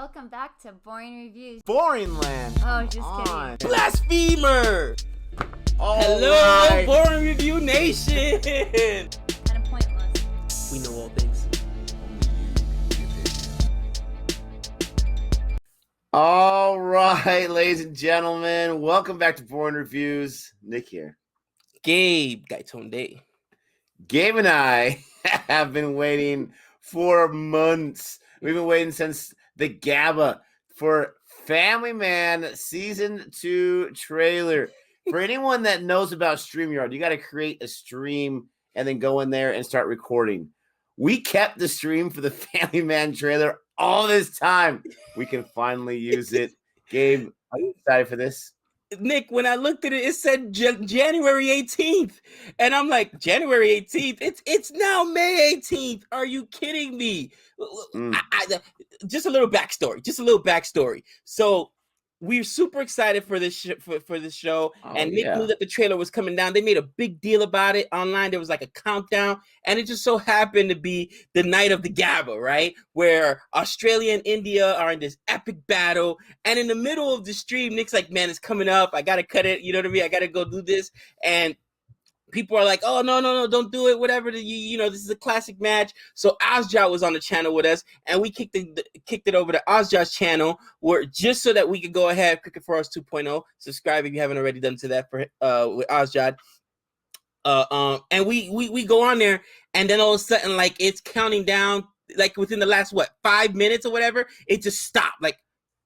Welcome back to Boring Reviews. Boring land. Oh, just kidding. Blasphemer! All Hello, right. Boring Review Nation! Kind of pointless. We know all things. All right, ladies and gentlemen, welcome back to Boring Reviews. Nick here. Gabe, Gaitonde. Gabe and I have been waiting for months. We've been waiting since the GABA for Family Man Season 2 trailer. For anyone that knows about StreamYard, you got to create a stream and then go in there and start recording. We kept the stream for the Family Man trailer all this time. We can finally use it. Gabe, are you excited for this? Nick, when I looked at it, it said January 18th. And I'm like, January 18th? It's now May 18th. Are you kidding me? Just a little backstory. So we're super excited for this for this show. And Nick knew that the trailer was coming down. They made a big deal about it online. There was like a countdown. And it just so happened to be the night of the GABA, right? Where Australia and India are in this epic battle. And in the middle of the stream, Nick's like, man, it's coming up. I got to cut it. You know what I mean? I got to go do this. And people are like, oh, no, don't do it, whatever. You know, this is a classic match. So Ozja was on the channel with us, and we kicked it over to Ozja's channel, where just so that we could go ahead, Cricket for Us 2.0. Subscribe if you haven't already done to that for with Ozja. And we go on there, and then all of a sudden, like, it's counting down, like within the last 5 minutes or whatever, it just stopped. Like,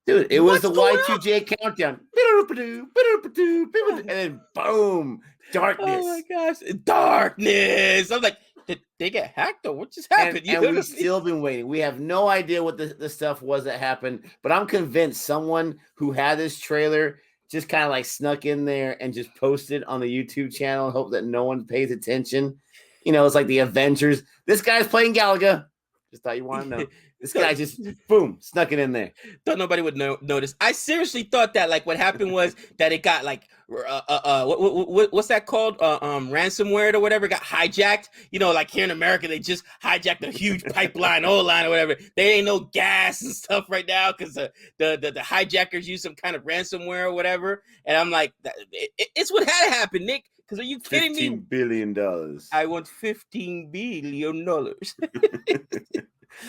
dude, it was the Y2J countdown. And then boom, darkness. Oh my gosh, darkness. I'm like, did they get hacked or what just happened? And we've still been waiting. We have no idea what the stuff was that happened, but I'm convinced someone who had this trailer just kind of like snuck in there and just posted on the YouTube channel and hope that no one pays attention. You know, it's like the Avengers. This guy's playing Galaga. Just thought you want to know. This guy just, boom, snuck it in there. Thought nobody would notice. I seriously thought that, like, what happened was that it got, like, what's that called? Ransomware or whatever. It got hijacked. You know, like here in America, they just hijacked a huge pipeline, oil line or whatever. There ain't no gas and stuff right now because the hijackers use some kind of ransomware or whatever. And I'm like, it's what had to happen, Nick. Because are you kidding me? $15 billion. I want $15 billion.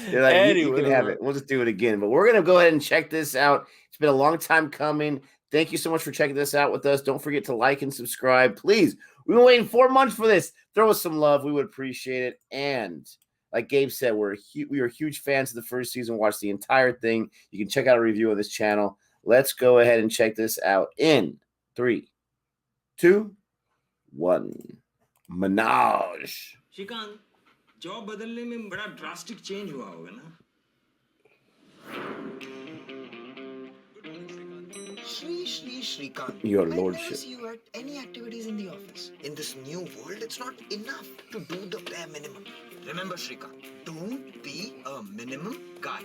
They're like, anyway, you can have it. We'll just do it again. But we're going to go ahead and check this out. It's been a long time coming. Thank you so much for checking this out with us. Don't forget to like and subscribe. Please, we've been waiting 4 months for this. Throw us some love. We would appreciate it. And like Gabe said, we are huge fans of the first season. Watch the entire thing. You can check out a review of this channel. Let's go ahead and check this out in 3, 2, 1. Manoj. Shrikant job बदलने में बड़ा drastic change हुआ होगा ना Shrikant, Your I lordship. never see you at any activities in the office. In this new world, it's not enough to do the bare minimum. Remember, Shrikant, don't be a minimum guy.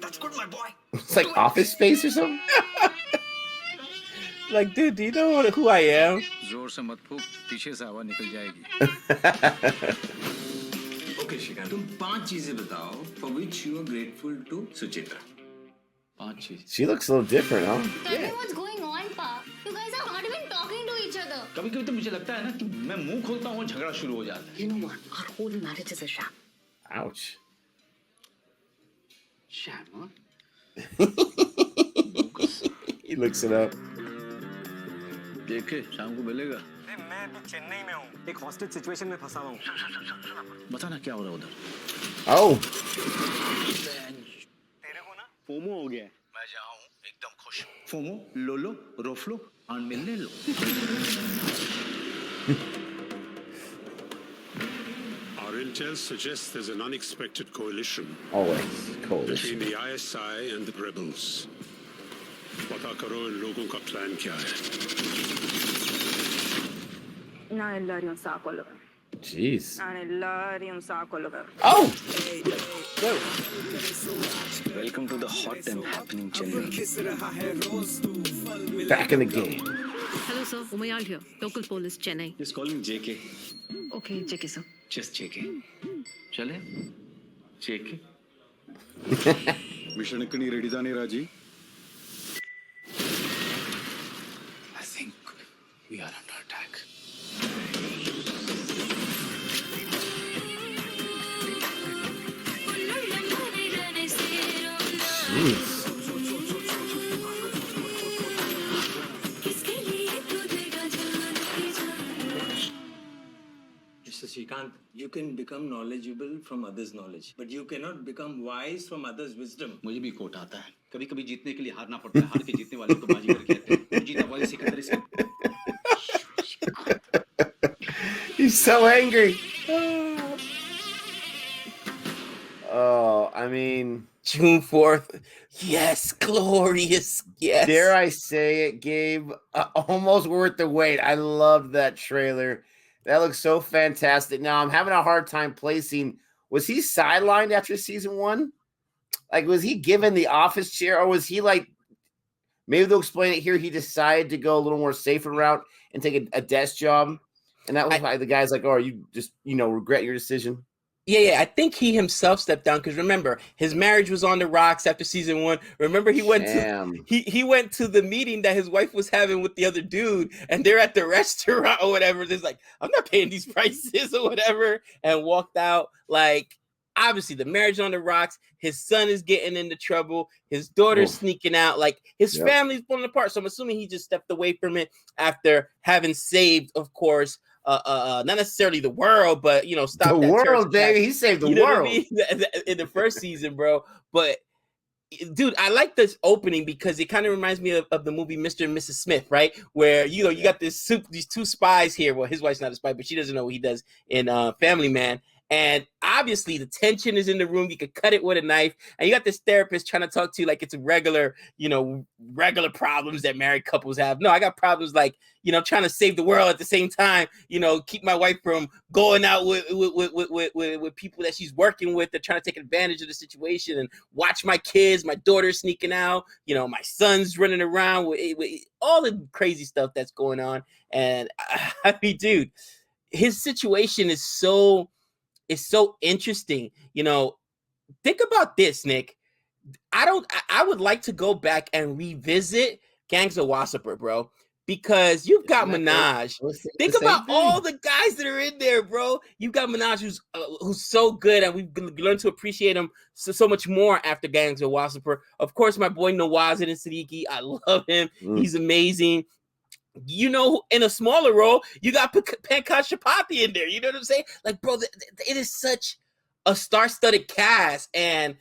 That's good, my boy. It's like Office Space or something. Like, dude, do you know who I am? जोर से मत फूक पीछे से हवा निकल जाएगी Okay, Shrikant, तुम 5 चीजें बताओ for which you are grateful to Suchitra. 5 चीज She looks a little different, huh? Tell me what's going on, Pa. You guys are not even talking to each other. कभी कभी तो मुझे लगता है ना कि मैं मुंह खोलता हूँ झगड़ा शुरू हो जाता है You know what? Our whole marriage is a sham. Ouch. Sham हाँ? He looks it up. देखे शाम को मिलेगा मैं अभी चेन्नई में हूँ एक हॉस्टेज सिचुएशन में फंसा हुआ हूँ बता ना क्या हो रहा है उधर Oh. तेरे को ना फोमो हो गया है मैं जहाँ हूँ एकदम खुश फोमो लोलो रोफलो और मिलने लो Our intel suggests there's an unexpected coalition Always coalition. between the ISI and the rebels. पता करो इन लोगों का प्लान क्या है? Jeez. Oh! Welcome to the hot and happening Chennai. Back in the game. Hello, sir. Umayal here. Local police, Chennai. Just call me JK. Okay, JK, sir. Just JK. चले? JK. Mission इकनी ready जाने राजी I think we are under attack. Mr. Srikanth, you can become knowledgeable from others' knowledge, but you cannot become wise from others' wisdom. मुझे भी coat आता है कभी कभी जीतने के लिए हारना पड़ता है हार के जीतने वाले को बाजीगर कहते हैं तो जीता वाले सिकंदर इसके He's so angry. Oh, I mean, June 4th. Yes, glorious. Yes. dare I say it, Gabe? Almost worth the wait. I loved that trailer. That looks so fantastic. Now, I'm having a hard time placing. Was he sidelined after season 1? Like, was he given the office chair, or was he like, maybe they'll explain it here, he decided to go a little more safer route and take a desk job? And that was why the guy's like, oh, you just, regret your decision? Yeah. I think he himself stepped down because remember, his marriage was on the rocks after season 1. Remember, he went to the meeting that his wife was having with the other dude, and they're at the restaurant or whatever. There's like, I'm not paying these prices or whatever, and walked out. Like, obviously, the marriage on the rocks. His son is getting into trouble. His daughter's sneaking out. Like, his family's falling apart. So I'm assuming he just stepped away from it after having saved, of course, not necessarily the world, but stop the that world, baby. He saved the world in the first season, bro. But dude, I like this opening because it kind of reminds me of the movie Mr. and Mrs. Smith, right? Where you got these two spies here. Well, his wife's not a spy, but she doesn't know what he does in Family Man. And obviously the tension is in the room. You could cut it with a knife. And you got this therapist trying to talk to you like it's regular problems that married couples have. No, I got problems like, trying to save the world at the same time, keep my wife from going out with people that she's working with that trying to take advantage of the situation and watch my kids, my daughter sneaking out, my son's running around with all the crazy stuff that's going on. And I mean, dude, his situation is so interesting. Think about this, Nick. I would like to go back and revisit Gangs of Wasseypur, bro, because you've got Manoj. Think about all the guys that are in there, bro. You've got Manoj, who's so good, and we've learned to appreciate him so much more after Gangs of Wasseypur. Of course, my boy Nawazin and Siddiqui. I love him. He's amazing. In a smaller role, you got Pankaj Chapathi in there. You know what I'm saying? Like, bro, it is such a star-studded cast, and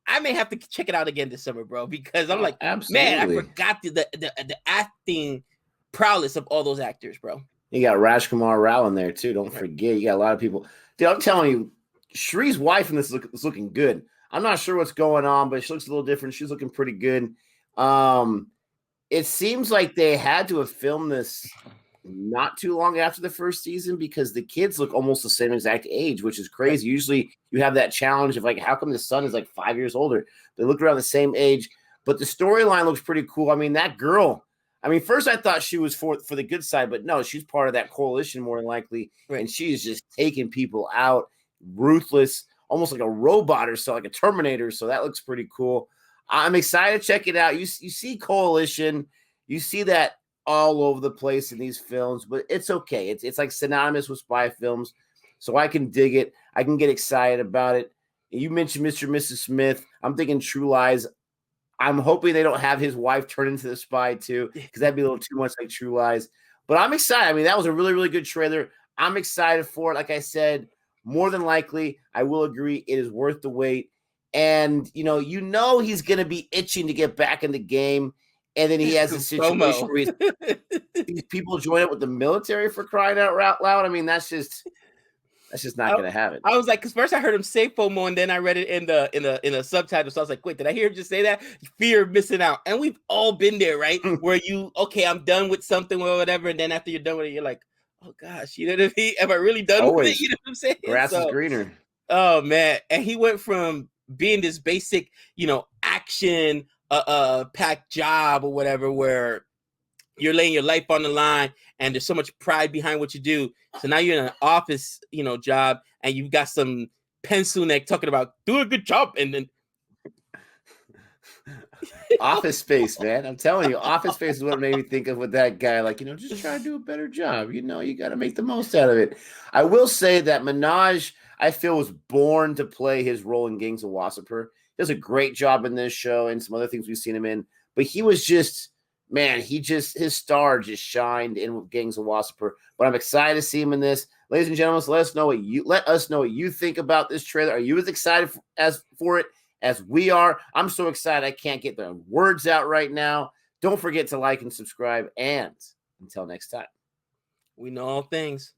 I may have to check it out again this summer, bro, because I'm like, absolutely. Man, I forgot the acting prowess of all those actors, bro. You got Rajkumar Rao in there too. Don't forget, you got a lot of people. Dude, I'm telling you, Shree's wife in this is looking good. I'm not sure what's going on, but she looks a little different. She's looking pretty good. It seems like they had to have filmed this not too long after the first season because the kids look almost the same exact age, which is crazy. Usually you have that challenge of like, how come the son is like 5 years older? They look around the same age, but the storyline looks pretty cool. I mean, that girl, first I thought she was for the good side, but no, she's part of that coalition more than likely. Right. And she's just taking people out, ruthless, almost like a robot or so, like a Terminator. So that looks pretty cool. I'm excited to check it out. You see coalition, you see that all over the place in these films, but it's okay. It's like synonymous with spy films, so I can dig it. I can get excited about it. You mentioned Mr. and Mrs. Smith. I'm thinking True Lies. I'm hoping they don't have his wife turn into the spy too, because that'd be a little too much like True Lies. But I'm excited. That was a really, really good trailer. I'm excited for it. Like I said, more than likely, I will agree it is worth the wait. And, he's going to be itching to get back in the game. And then he has a situation where these people join up with the military for crying out loud. That's just not going to have it. I was like, because first I heard him say FOMO, and then I read it in the subtitle. So I was like, wait, did I hear him just say that? Fear of missing out. And we've all been there, right? Where I'm done with something or whatever. And then after you're done with it, you're like, oh gosh, you know what I mean? Am I really done with it? You know what I'm saying? Grass is greener. Oh man. And he went from being this basic, action packed job or whatever, where you're laying your life on the line and there's so much pride behind what you do. So now you're in an office, job, and you've got some pencil neck talking about do a good job. And then Office Space, man. I'm telling you, Office Space is what made me think of with that guy. Like, just try to do a better job. You got to make the most out of it. I will say that Manoj, I feel, was born to play his role in Gangs of Wasseypur. He does a great job in this show and some other things we've seen him in. But he was just, man, his star just shined in Gangs of Wasseypur. But I'm excited to see him in this. Ladies and gentlemen, let us know what you think about this trailer. Are you as excited for it as we are? I'm so excited I can't get the words out right now. Don't forget to like and subscribe. And until next time, we know all things.